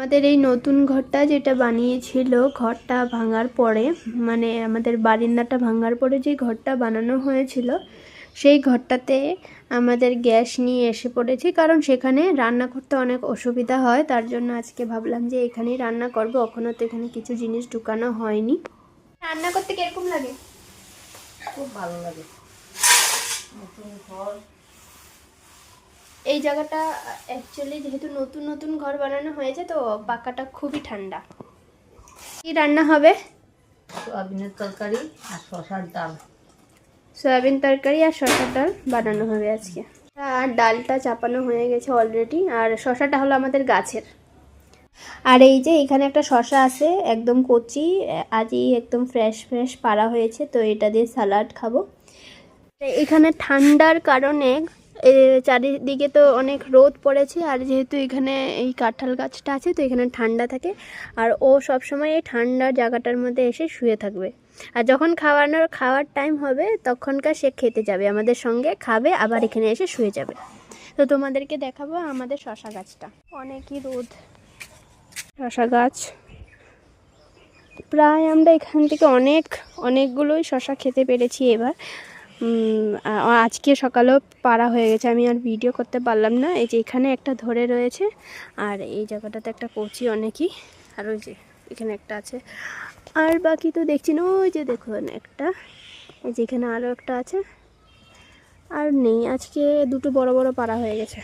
আমাদের এই নতুন ঘরটা যেটা বানিয়েছিল, ঘরটা ভাঙার পরে, মানে আমাদের বারান্দাটা ভাঙার পরে যে ঘরটা বানানো হয়েছিল, সেই ঘরটাতে আমাদের গ্যাস নিয়ে এসে পড়েছি, কারণ সেখানে রান্না করতে অনেক অসুবিধা হয়। তার জন্য আজকে ভাবলাম যে এখানেই রান্না করবো। এখনও তো এখানে কিছু জিনিস ঢুকানো হয়নি। রান্না করতে কিরকম লাগে? খুব ভালো লাগে। নতুন ঘর, এই জায়গাটা অ্যাকচুয়ালি যেহেতু নতুন নতুন ঘর বানানো হয়েছে, তো পাকাটা খুবই ঠান্ডা। কি রান্না হবে? সয়াবিনের তরকারি আর শশার ডাল। সয়াবিন তরকারি আর শশার ডাল বানানো হবে আজকে। আর ডালটা চাপানো হয়ে গেছে অলরেডি, আর শশাটা হলো আমাদের গাছের। আর এই যে এখানে একটা শশা আছে, একদম কচি, আজই একদম ফ্রেশ ফ্রেশ পাড়া হয়েছে, তো এটা দিয়ে স্যালাড খাবো। এখানে ঠান্ডার কারণে চারিদিকে তো অনেক রোদ পড়েছে, আর যেহেতু এখানে এই কাঁঠাল গাছটা আছে, তো এখানে ঠান্ডা থাকে। আর ও সবসময় এই ঠান্ডার জায়গাটার মধ্যে এসে শুয়ে থাকবে। আর যখন খাওয়ার টাইম হবে, তখনকার সে খেতে যাবে আমাদের সঙ্গে, খাবে, আবার এখানে এসে শুয়ে যাবে। তো তোমাদেরকে দেখাবো আমাদের শশা গাছটা। অনেকই রোদ। শশা গাছ প্রায় আমরা এখান থেকে অনেকগুলোই শশা খেতে পেরেছি এবার। আজকে সকালেও পাড়া হয়ে গেছে, আমি আর ভিডিও করতে পারলাম না। এই যে এখানে একটা ধরে রয়েছে, আর এই জায়গাটাতে একটা কচি অনেকই, আর ওই যে এখানে একটা আছে। আর বাকি তো দেখছি না, ওই যে দেখুন একটা, এই যে এখানে আরও একটা আছে। আর নেই, আজকে দুটো বড় বড় পাড়া হয়ে গেছে।